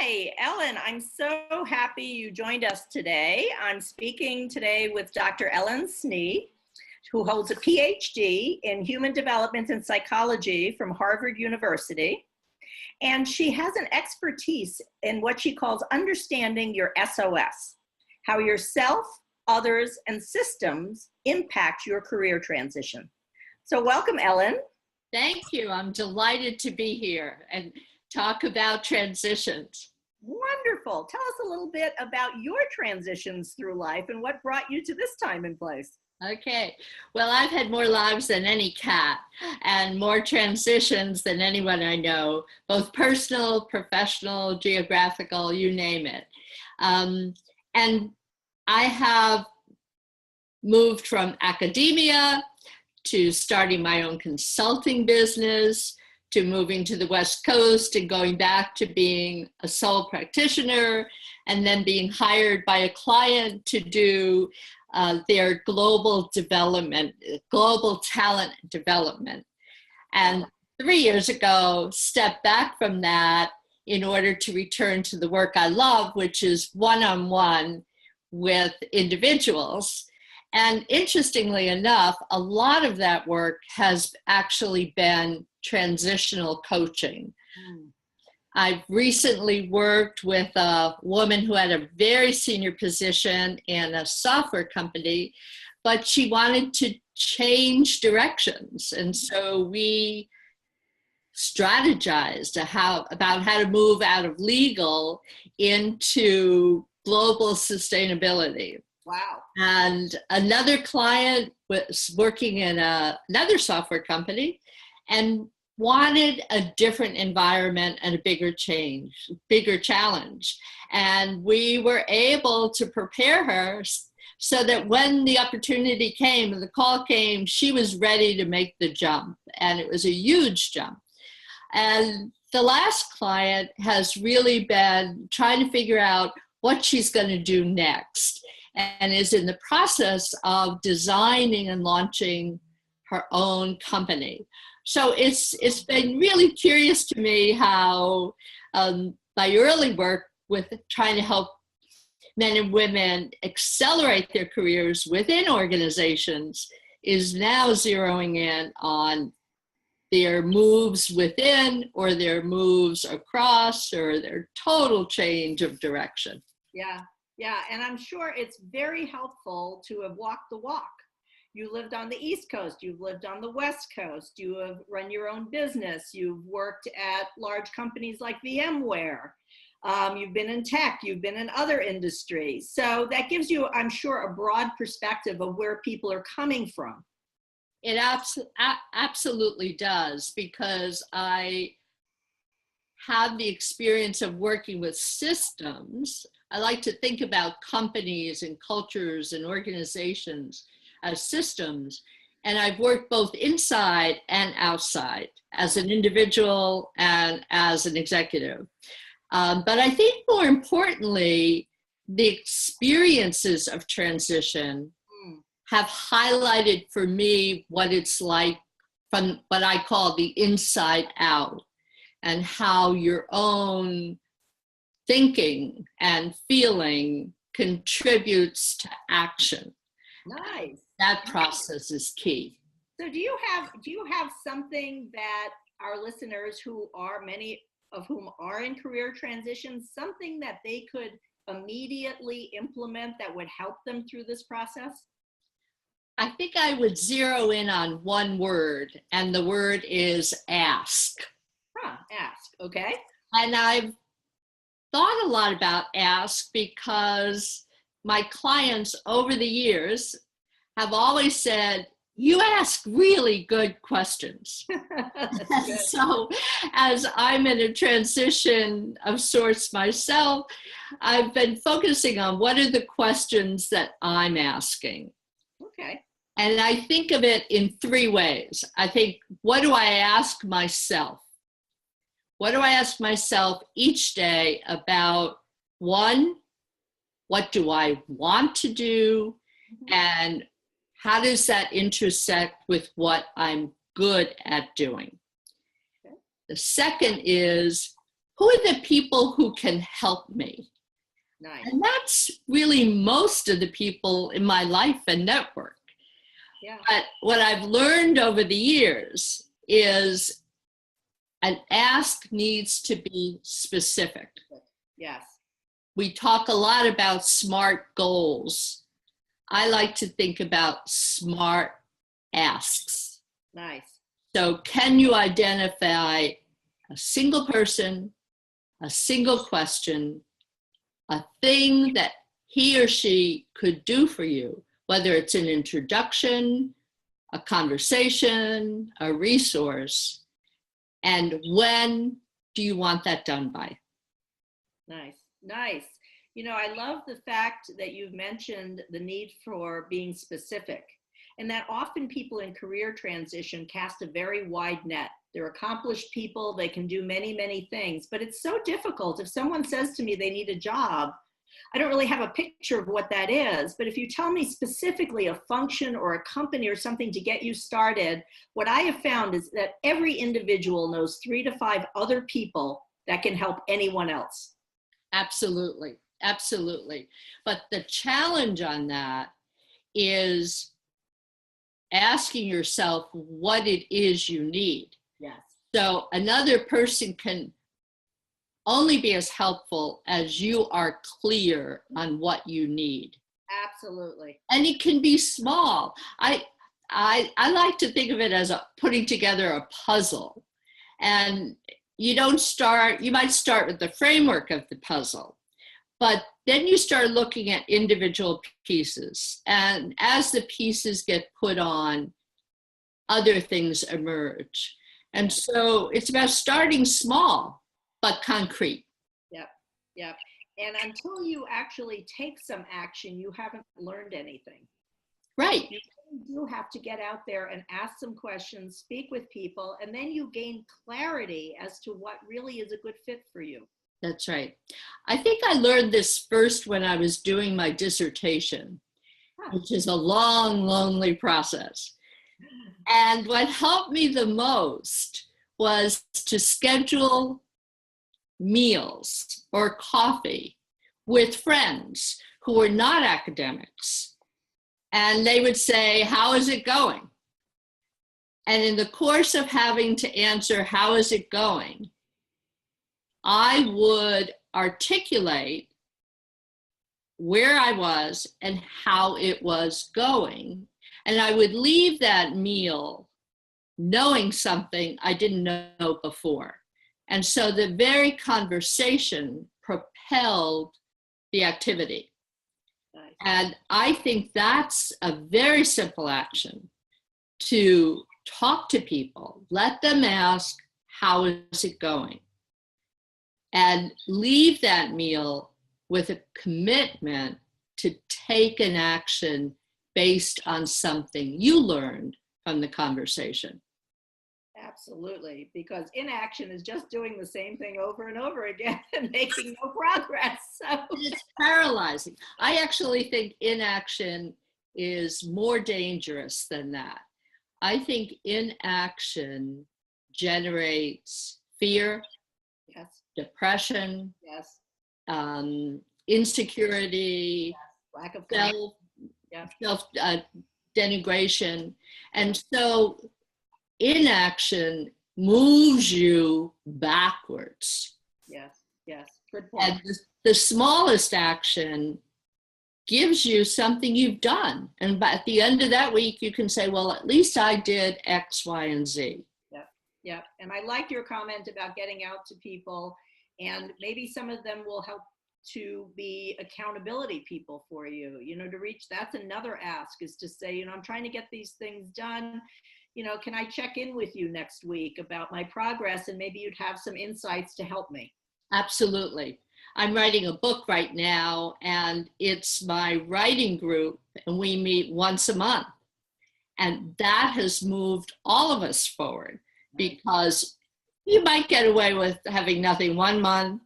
Hi, Ellen. I'm so happy you joined us today. I'm speaking today with Dr. Ellen Snee, who holds a PhD in Human Development and Psychology from Harvard University. And she has an expertise in what she calls understanding your SOS, how yourself, others, and systems impact your career transition. So welcome, Ellen. Thank you. I'm delighted to be here and talk about transitions. Wonderful. Tell us a little bit about your transitions through life and what brought you to this time and place. Okay. Well, I've had more lives than any cat and more transitions than anyone I know, both personal, professional, geographical, you name it. And I have moved from academia to starting my own consulting business, to moving to the West Coast and going back to being a sole practitioner, and then being hired by a client to do their global development, global talent development. And 3 years ago, stepped back from that in order to return to the work I love, which is one-on-one with individuals. And interestingly enough, a lot of that work has actually been transitional coaching. I've recently worked with a woman who had a very senior position in a software company, but she wanted to change directions. And so we strategized about how to move out of legal into global sustainability. Wow. And another client was working in another software company and wanted a different environment and a bigger challenge. And we were able to prepare her so that when the opportunity came and the call came, she was ready to make the jump. And it was a huge jump. And the last client has really been trying to figure out what she's going to do next, and is in the process of designing and launching her own company. So it's been really curious to me how my early work with trying to help men and women accelerate their careers within organizations is now zeroing in on their moves within or their moves across or their total change of direction. Yeah, and I'm sure it's very helpful to have walked the walk. You lived on the East Coast, you've lived on the West Coast, you have run your own business, you've worked at large companies like VMware, you've been in tech, you've been in other industries. So that gives you, I'm sure, a broad perspective of where people are coming from. It absolutely does, because I have the experience of working with systems. I like to think about companies and cultures and organizations as systems. And I've worked both inside and outside as an individual and as an executive. But I think more importantly, the experiences of transition have highlighted for me what it's like from what I call the inside out, and how your own thinking and feeling contributes to action. Nice. That process is key. So do you have something that our listeners, who are many of whom are in career transitions, something that they could immediately implement that would help them through this process? I think I would zero in on one word, and the word is ask. Ask, okay. And I've thought a lot about ask because my clients over the years have always said, you ask really good questions. Good. So as I'm in a transition of sorts myself, I've been focusing on what are the questions that I'm asking. Okay. And I think of it in three ways. I think, what do I ask myself? What do I ask myself each day about, one, what do I want to do? And how does that intersect with what I'm good at doing? Okay. The second is, who are the people who can help me? Nice. And that's really most of the people in my life and network. Yeah. But what I've learned over the years is an ask needs to be specific. Yes. We talk a lot about SMART goals. I like to think about SMART asks. Nice. So can you identify a single person, a single question, a thing that he or she could do for you, whether it's an introduction, a conversation, a resource, and when do you want that done by? Nice. Nice. You know, I love the fact that you've mentioned the need for being specific, and that often people in career transition cast a very wide net. They're accomplished people, they can do many, many things, but it's so difficult. If someone says to me they need a job, I don't really have a picture of what that is, but if you tell me specifically a function or a company or something to get you started, what I have found is that every individual knows 3 to 5 other people that can help anyone else. Absolutely, absolutely. But the challenge on that is asking yourself what it is you need. Yes. So another person can only be as helpful as you are clear on what you need. Absolutely. And it can be small. I like to think of it as putting together a puzzle. And you might start with the framework of the puzzle, but then you start looking at individual pieces. And as the pieces get put on, other things emerge. And so it's about starting small, but concrete. Yep, yep. And until you actually take some action, you haven't learned anything. Right. You really do have to get out there and ask some questions, speak with people, and then you gain clarity as to what really is a good fit for you. That's right. I think I learned this first when I was doing my dissertation, which is a long, lonely process. And what helped me the most was to schedule meals or coffee with friends who were not academics. And they would say, how is it going? And in the course of having to answer, how is it going? I would articulate where I was and how it was going. And I would leave that meal knowing something I didn't know before. And so the very conversation propelled the activity. Nice. And I think that's a very simple action, to talk to people, let them ask, how is it going? And leave that meal with a commitment to take an action based on something you learned from the conversation. Absolutely, because inaction is just doing the same thing over and over again and making no progress. So it's paralyzing. I actually think inaction is more dangerous than that. I think inaction generates fear, yes, depression, yes, insecurity, yes. Lack of self denigration. And so inaction moves you backwards. Yes, yes, good point. And the smallest action gives you something you've done. And at the end of that week, you can say, well, at least I did X, Y, and Z. Yep, yep. And I like your comment about getting out to people, and maybe some of them will help to be accountability people for you, to reach. That's another ask, is to say, I'm trying to get these things done. Can I check in with you next week about my progress, and maybe you'd have some insights to help me. Absolutely. I'm writing a book right now, and it's my writing group, and we meet once a month. And that has moved all of us forward, because you might get away with having nothing 1 month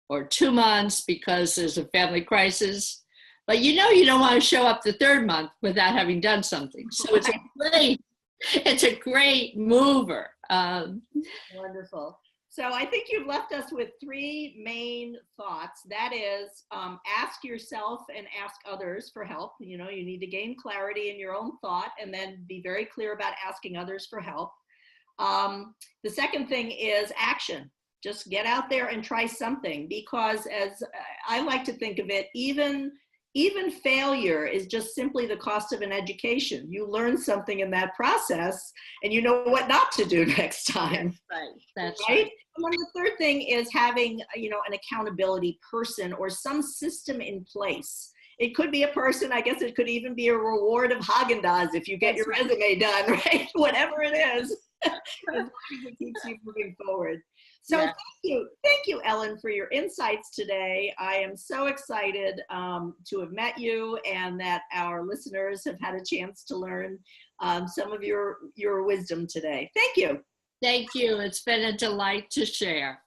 or 2 months because there's a family crisis, but you don't want to show up the 3rd month without having done something. So it's a great mover. Wonderful. So I think you've left us with three main thoughts. That is, ask yourself and ask others for help. You know, you need to gain clarity in your own thought and then be very clear about asking others for help. The second thing is action. Just get out there and try something, because as I like to think of it, even failure is just simply the cost of an education. You learn something in that process and you know what not to do next time. That's Right? right. And then the third thing is having, you know, an accountability person or some system in place. It could be a person, I guess it could even be a reward of Haagen-Dazs if you get your resume done, right? Whatever it is, as long as it keeps you moving forward. So Yeah. thank you, Ellen, for your insights today. I am so excited to have met you and that our listeners have had a chance to learn some of your wisdom today. Thank you. Thank you. It's been a delight to share.